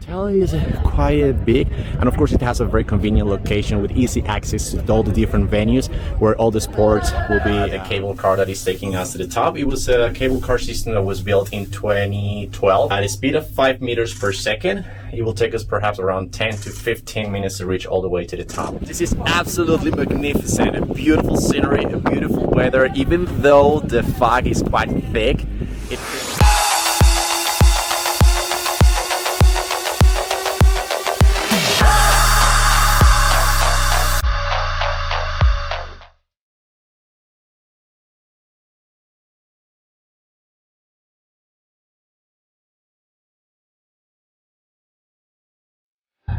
hotel is quite big, and of course it has a very convenient location with easy access to all the different venues where all the sports will be. The cable car that is taking us to the top, it was a cable car system that was built in 2012 at a speed of 5 meters per second. It will take us perhaps around 10 to 15 minutes to reach all the way to the top. This is absolutely magnificent, a beautiful scenery, a beautiful weather, even though the fog is quite thick.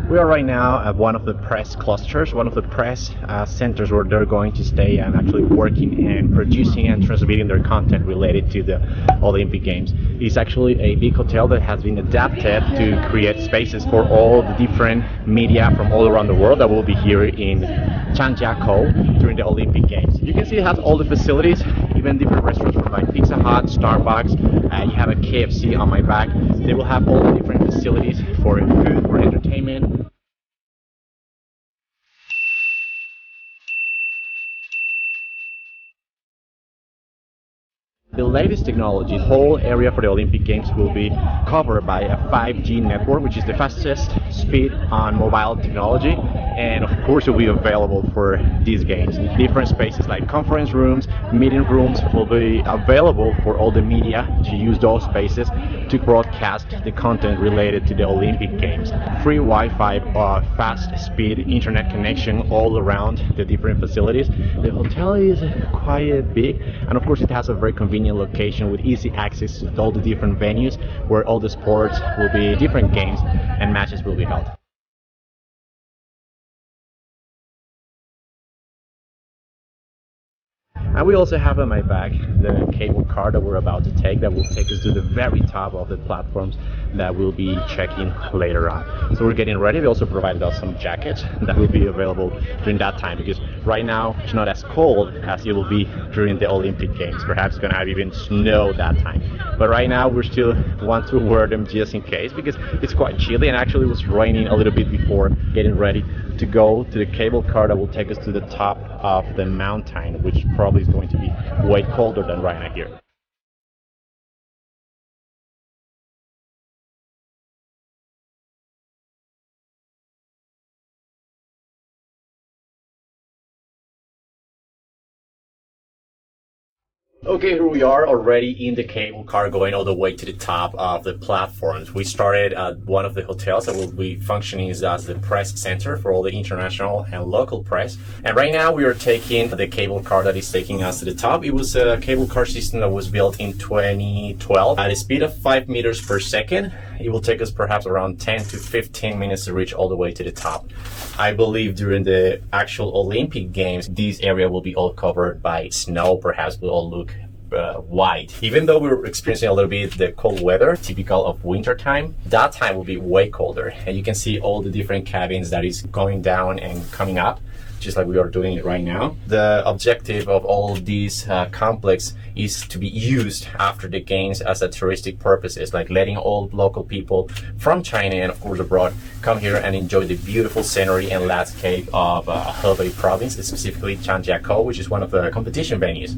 We are right now at one of the press clusters, one of the press centers where they're going to stay and actually working and producing and transmitting their content related to the Olympic Games. It's actually a big hotel that has been adapted to create spaces for all the different media from all around the world that will be here in Zhangjiakou during the Olympic Games. You can see it has all the facilities, even different restaurants from like Pizza Hut, Starbucks, you have a KFC on my back. They will have all the different facilities for food, for entertainment. The latest technology, the whole area for the Olympic Games will be covered by a 5G network, which is the fastest speed on mobile technology, and of course it will be available for these games. Different spaces like conference rooms, meeting rooms will be available for all the media to use those spaces to broadcast the content related to the Olympic Games. Free Wi-Fi, fast speed internet connection all around the different facilities. The hotel is quite big, and of course it has a very convenient location with easy access to all the different venues where all the sports will be, different games and matches will be held. And we also have on my back the cable car that we're about to take, that will take us to the very top of the platforms that we'll be checking later on. So we're getting ready. They also provided us some jackets that will be available during that time, because right now it's not as cold as it will be during the Olympic Games. Perhaps it's gonna have even snow that time. But right now we still want to wear them just in case, because it's quite chilly, and actually it was raining a little bit before getting ready to go to the cable car that will take us to the top of the mountain, which probably is going to be way colder than right now here. Okay, here we are already in the cable car going all the way to the top of the platforms. We started at one of the hotels that will be functioning as the press center for all the international and local press. And right now we are taking the cable car that is taking us to the top. It was a cable car system that was built in 2012 at a speed of 5 meters per second. It will take us perhaps around 10 to 15 minutes to reach all the way to the top. I believe during the actual Olympic Games, this area will be all covered by snow. Perhaps will all look white. Even though we're experiencing a little bit the cold weather typical of winter time, that time will be way colder, and you can see all the different cabins that is going down and coming up, just like we are doing it right now. The objective of all these complex is to be used after the games as a touristic purposes, like letting all local people from China and of course abroad come here and enjoy the beautiful scenery and landscape of Hebei province, specifically Zhangjiakou, which is one of the competition venues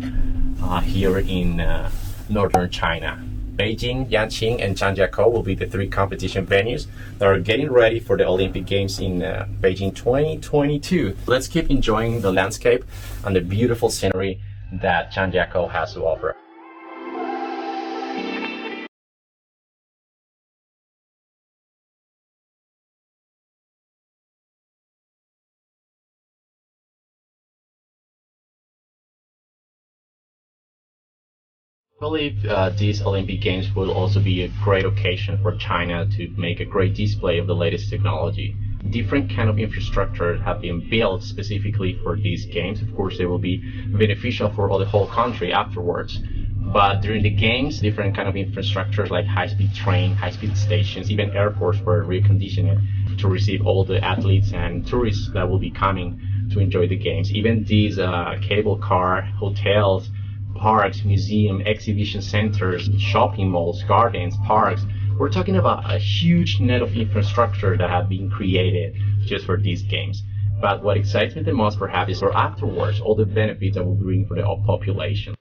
here in northern China. Beijing, Yanqing, and Zhangjiakou will be the three competition venues that are getting ready for the Olympic Games in Beijing 2022. Let's keep enjoying the landscape and the beautiful scenery that Zhangjiakou has to offer. I believe these Olympic Games will also be a great occasion for China to make a great display of the latest technology. Different kind of infrastructure have been built specifically for these games. Of course, they will be beneficial for the whole country afterwards. But during the games, different kind of infrastructures like high-speed train, high-speed stations, even airports were reconditioned to receive all the athletes and tourists that will be coming to enjoy the games. Even these cable car, hotels, parks, museum, exhibition centers, shopping malls, gardens, parks We're talking about a huge net of infrastructure that have been created just for these games. But what excites me the most perhaps is for afterwards, all the benefits that will bring for the population.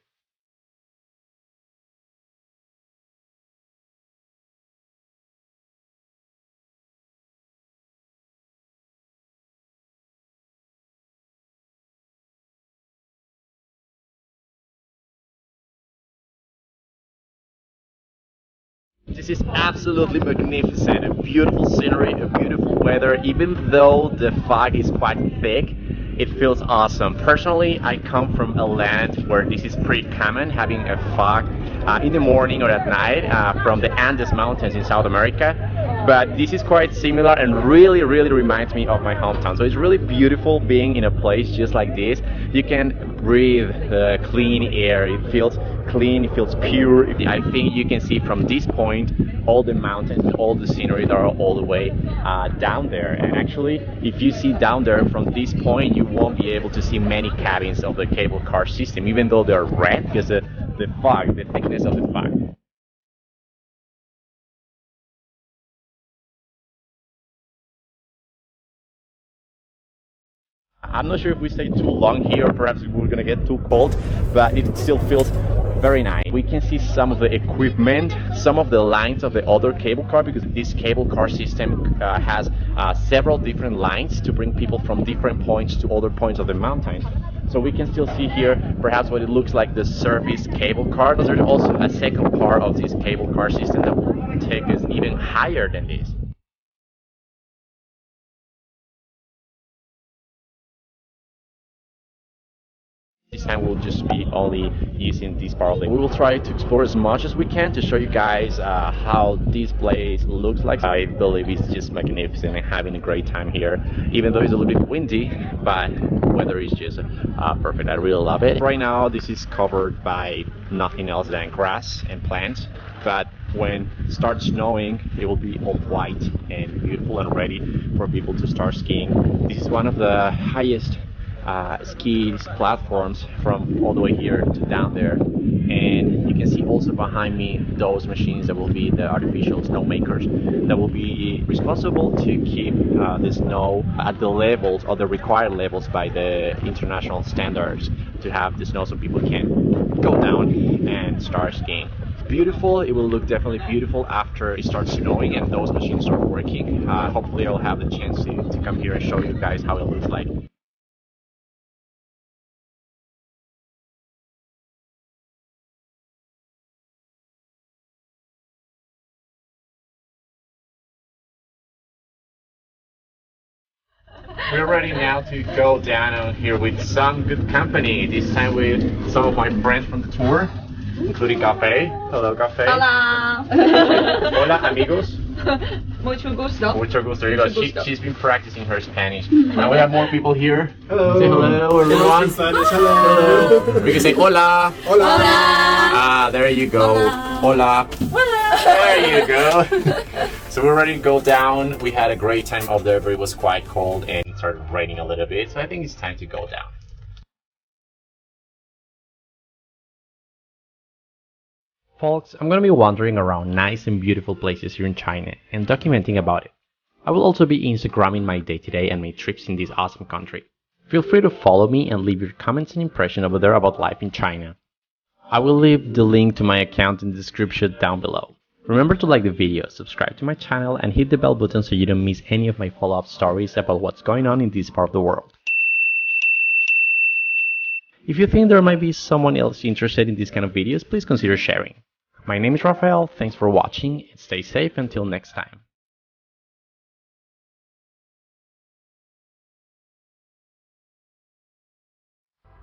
This is absolutely magnificent, a beautiful scenery, a beautiful weather. Even though the fog is quite thick, it feels awesome. Personally, I come from a land where this is pretty common, having a fog in the morning or at night from the Andes Mountains in South America. But this is quite similar and really reminds me of my hometown. So it's really beautiful being in a place just like this. You can breathe clean air. It feels clean, it feels pure. I think you can see from this point all the mountains, all the scenery that are all the way down there. And actually, if you see down there from this point, you won't be able to see many cabins of the cable car system, even though they're red because the fog, the thickness of the fog. I'm not sure if we stay too long here or perhaps we're gonna get too cold, but it still feels very nice. We can see some of the equipment, some of the lines of the other cable car, because this cable car system has several different lines to bring people from different points to other points of the mountain. So we can still see here perhaps what it looks like the service cable car. There's also a second part of this cable car system that will take us even higher than this. This time we'll just be only using this part of it. We will try to explore as much as we can to show you guys how this place looks like. I believe it's just magnificent and having a great time here, even though it's a little bit windy, but weather is just perfect. I really love it. Right now this is covered by nothing else than grass and plants, but when it starts snowing it will be all white and beautiful and ready for people to start skiing. This is one of the highest ski platforms from all the way here to down there, and you can see also behind me those machines that will be the artificial snow makers that will be responsible to keep the snow at the levels or the required levels by the international standards to have the snow so people can go down and start skiing. It's beautiful. It will look definitely beautiful after it starts snowing and those machines start working. Hopefully I'll have the chance to come here and show you guys how it looks like. We're ready now to go down here with some good company. This time with some of my friends from the tour, including Cafe. Hello, Cafe. Hola. Hola, amigos. Mucho gusto. Mucho gusto. There you go. She's been practicing her Spanish. And we have more people here. Hello. Say hello, everyone. Hello. We can say hola. Hola. Ah, there you go. Hola. There you go. So we're ready to go down. We had a great time up there, but it was quite cold and it started raining a little bit. So I think it's time to go down. Folks, I'm gonna be wandering around nice and beautiful places here in China and documenting about it. I will also be Instagramming my day-to-day and my trips in this awesome country. Feel free to follow me and leave your comments and impression over there about life in China. I will leave the link to my account in the description down below. Remember to like the video, subscribe to my channel and hit the bell button so you don't miss any of my follow-up stories about what's going on in this part of the world. If you think there might be someone else interested in these kind of videos, please consider sharing. My name is Rafael, thanks for watching and stay safe until next time.